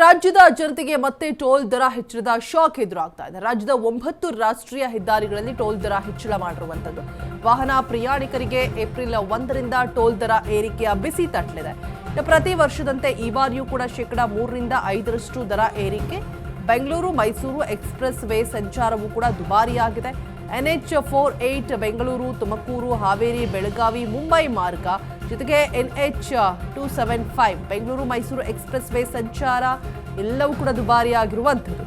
ರಾಜ್ಯದ ಜನತೆಗೆ ಮತ್ತೆ ಟೋಲ್ ದರ ಹೆಚ್ಚಳದ ಶಾಕ್ ಎದುರಾಗ್ತಾ ಇದೆ. ರಾಜ್ಯದ 9 ರಾಷ್ಟ್ರೀಯ ಹೆದ್ದಾರಿಗಳಲ್ಲಿ ಟೋಲ್ ದರ ಹೆಚ್ಚಳ ಮಾಡಿರುವಂತದ್ದು. ವಾಹನ ಪ್ರಯಾಣಿಕರಿಗೆ ಏಪ್ರಿಲ್ 1ರಿಂದ ಟೋಲ್ ದರ ಏರಿಕೆಯ ಬಿಸಿ ತಟ್ಟಲಿದೆ. ಪ್ರತಿ ವರ್ಷದಂತೆ ಈ ಬಾರಿಯೂ ಕೂಡ ಶೇಕಡಾ 3ರಿಂದ 5ರಷ್ಟು ದರ ಏರಿಕೆ. ಬೆಂಗಳೂರು ಮೈಸೂರು ಎಕ್ಸ್‌ಪ್ರೆಸ್ ವೇ ಸಂಚಾರವೂ ಕೂಡ ದುಬಾರಿಯಾಗಿದೆ. NH48 ಬೆಂಗಳೂರು ತುಮಕೂರು ಹಾವೇರಿ ಬೆಳಗಾವಿ ಮುಂಬೈ ಮಾರ್ಗ ಜೊತೆಗೆ NH275 Bengaluru Mysuru express way ಸಂಚಾರ ಎಲ್ಲವೂ ಕೂಡ ದುಬಾರಿಯಾಗಿರುವಂಥದ್ದು.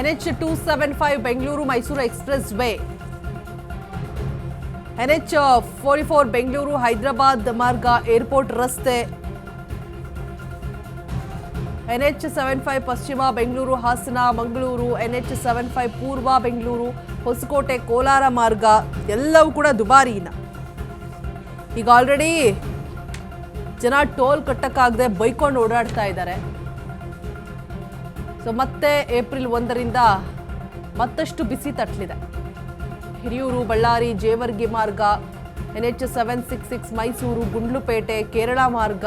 NH275 Bengaluru Mysuru express way, NH44 Bengaluru Hyderabad ಮಾರ್ಗ ಏರ್ಪೋರ್ಟ್ ರಸ್ತೆ, NH75 ಪಶ್ಚಿಮ ಬೆಂಗಳೂರು ಹಾಸನ ಮಂಗಳೂರು, NH75 ಪೂರ್ವ ಬೆಂಗಳೂರು ಹೊಸಕೋಟೆ ಕೋಲಾರ ಮಾರ್ಗ ಎಲ್ಲವೂ ಕೂಡ ದುಬಾರಿನ. ಈಗ ಆಲ್ರೆಡಿ ಜನ ಟೋಲ್ ಕಟ್ಟಕ್ಕಾಗದೆ ಬೈಕೊಂಡು ಓಡಾಡ್ತಾ ಇದ್ದಾರೆ. ಸೊ ಮತ್ತೆ ಏಪ್ರಿಲ್ 1ರಿಂದ ಮತ್ತಷ್ಟು ಬಿಸಿ ತಟ್ಟಲಿದೆ. ಹಿರಿಯೂರು ಬಳ್ಳಾರಿ ಜೇವರ್ಗಿ ಮಾರ್ಗ, NH766 ಮೈಸೂರು ಗುಂಡ್ಲುಪೇಟೆ ಕೇರಳ ಮಾರ್ಗ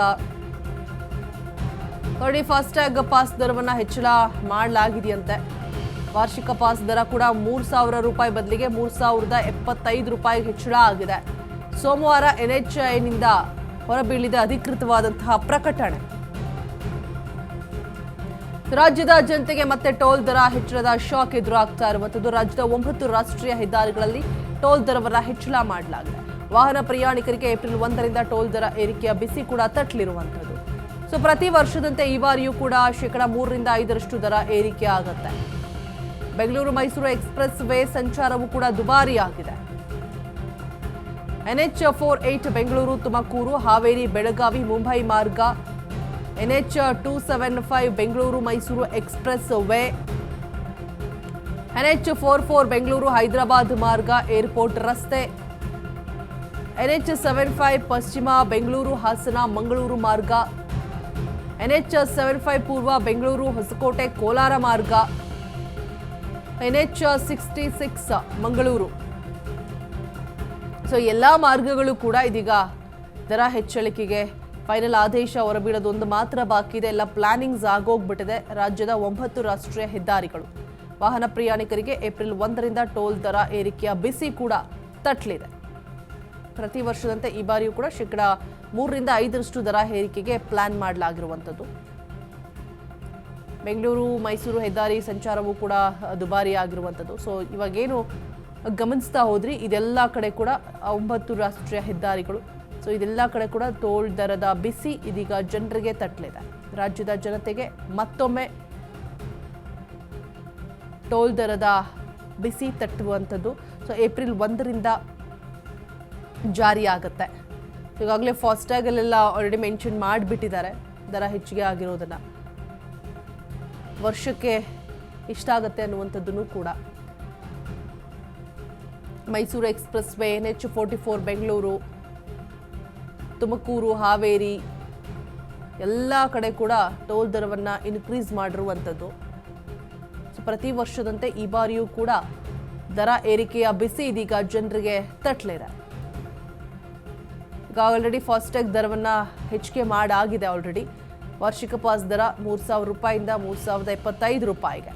ನೋಡಿ. ಫಾಸ್ಟ್ಯಾಗ್ ಪಾಸ್ ದರವನ್ನು ಹೆಚ್ಚಳ ಮಾಡಲಾಗಿದೆಯಂತೆ. ವಾರ್ಷಿಕ ಪಾಸ್ ದರ ಕೂಡ 3,000 ರೂಪಾಯಿ ಬದಲಿಗೆ 3,075 ರೂಪಾಯಿಗೆ ಹೆಚ್ಚಳ ಆಗಿದೆ. ಸೋಮವಾರ NHAIನಿಂದ ಹೊರಬೀಳಿದ ಅಧಿಕೃತವಾದಂತಹ ಪ್ರಕಟಣೆ. ರಾಜ್ಯದ ಜನತೆಗೆ ಮತ್ತೆ ಟೋಲ್ ದರ ಹೆಚ್ಚಳದ ಶಾಕ್ ಎದುರಾಗ್ತಾ ಇರುವಂಥದ್ದು. ರಾಜ್ಯದ 9 ರಾಷ್ಟ್ರೀಯ ಹೆದ್ದಾರಿಗಳಲ್ಲಿ ಟೋಲ್ ದರವನ್ನು ಹೆಚ್ಚಳ ಮಾಡಲಾಗಿದೆ. ವಾಹನ ಪ್ರಯಾಣಿಕರಿಗೆ ಏಪ್ರಿಲ್ 1ರಿಂದ ಟೋಲ್ ದರ ಏರಿಕೆಯ ಬಿಸಿ ಕೂಡ ತಟ್ಟಲಿರುವಂಥದ್ದು. ಸೊ ಪ್ರತಿ ವರ್ಷದಂತೆ ಈ ಬಾರಿಯೂ ಕೂಡ ಶೇಕಡಾ 3ರಿಂದ 5ರಷ್ಟು ದರ ಏರಿಕೆ ಆಗುತ್ತೆ. ಬೆಂಗಳೂರು ಮೈಸೂರು ಎಕ್ಸ್‌ಪ್ರೆಸ್ ವೇ ಸಂಚಾರವೂ ಕೂಡ ದುಬಾರಿಯಾಗಿದೆ. NH48 ಬೆಂಗಳೂರು ತುಮಕೂರು ಹಾವೇರಿ ಬೆಳಗಾವಿ ಮುಂಬೈ ಮಾರ್ಗ, NH275 Bengaluru Mysuru express way, NH44 Bengaluru Hyderabad ಮಾರ್ಗ ಏರ್ಪೋರ್ಟ್ ರಸ್ತೆ, NH75 ಪಶ್ಚಿಮ ಬೆಂಗಳೂರು ಹಾಸನ ಮಂಗಳೂರು ಮಾರ್ಗ, NH75 ಪೂರ್ವ ಬೆಂಗಳೂರು ಹೊಸಕೋಟೆ ಕೋಲಾರ ಮಾರ್ಗ, NH66 ಮಂಗಳೂರು. ಸೊ ಎಲ್ಲ ಮಾರ್ಗಗಳು ಕೂಡ ಇದೀಗ ದರ ಹೆಚ್ಚಳಿಕೆಗೆ ಫೈನಲ್ ಆದೇಶ ಹೊರಬೀಳೋದೊಂದು ಮಾತ್ರ ಬಾಕಿ ಇದೆ. ಎಲ್ಲ ಪ್ಲಾನಿಂಗ್ಸ್ ಆಗೋಗ್ಬಿಟ್ಟಿದೆ. ರಾಜ್ಯದ 9 ರಾಷ್ಟ್ರೀಯ ಹೆದ್ದಾರಿಗಳು ವಾಹನ ಪ್ರಯಾಣಿಕರಿಗೆ ಏಪ್ರಿಲ್ 1ರಿಂದ ಟೋಲ್ ದರ ಏರಿಕೆಯ ಬಿಸಿ ಕೂಡ ತಟ್ಟಲಿದೆ. ಪ್ರತಿ ವರ್ಷದಂತೆ ಈ ಬಾರಿಯೂ ಕೂಡ ಶೇಕಡಾ 3ರಿಂದ 5ರಷ್ಟು ದರ ಏರಿಕೆಗೆ ಪ್ಲಾನ್ ಮಾಡಲಾಗಿರುವಂಥದ್ದು. ಬೆಂಗಳೂರು ಮೈಸೂರು ಹೆದ್ದಾರಿ ಸಂಚಾರವೂ ಕೂಡ ದುಬಾರಿಯಾಗಿರುವಂಥದ್ದು. ಸೊ ಇವಾಗೇನು ಗಮನಿಸ್ತಾ ಹೋದ್ರಿ, ಇದೆಲ್ಲ ಕಡೆ ಕೂಡ 9 ರಾಷ್ಟ್ರೀಯ ಹೆದ್ದಾರಿಗಳು. ಸೊ ಇದೆಲ್ಲ ಕಡೆ ಕೂಡ ಟೋಲ್ ದರದ ಬಿಸಿ ಇದೀಗ ಜನರಿಗೆ ತಟ್ಟಲಿದೆ. ರಾಜ್ಯದ ಜನತೆಗೆ ಮತ್ತೊಮ್ಮೆ ಟೋಲ್ ದರದ ಬಿಸಿ ತಟ್ಟುವಂಥದ್ದು. So April 1ರಿಂದ ಜಾರಿಯಾಗುತ್ತೆ. ಈಗಾಗಲೇ ಫಾಸ್ಟ್ಯಾಗಲ್ಲೆಲ್ಲ ಆಲ್ರೆಡಿ ಮೆನ್ಷನ್ ಮಾಡಿಬಿಟ್ಟಿದ್ದಾರೆ ದರ ಹೆಚ್ಚಿಗೆ ಆಗಿರೋದನ್ನು. ವರ್ಷಕ್ಕೆ ಇಷ್ಟಾಗುತ್ತೆ ಅನ್ನುವಂಥದ್ದನ್ನು ಕೂಡ. Mysuru express way, NH44 Bengaluru Tumakuru Haveri ಎಲ್ಲ ಕಡೆ ಕೂಡ ಟೋಲ್ ದರವನ್ನು ಇನ್ಕ್ರೀಸ್ ಮಾಡಿರುವಂಥದ್ದು. ಸೊ ಪ್ರತಿ ವರ್ಷದಂತೆ ಈ ಬಾರಿಯೂ ಕೂಡ ದರ ಏರಿಕೆಯ ಬಿಸಿ ಇದೀಗ ಜನರಿಗೆ ತಟ್ಟಲಿದೆ. ಈಗ ಆಲ್ರೆಡಿ ಫಾಸ್ಟ್ಯಾಗ್ ದರವನ್ನು ಹೆಚ್ಚಿಗೆ ಮಾಡಾಗಿದೆ. ಆಲ್ರೆಡಿ ವಾರ್ಷಿಕ ಪಾಸ್ ದರ 3,000 ರೂಪಾಯಿಂದ 3,075 ರೂಪಾಯಿಗೆ.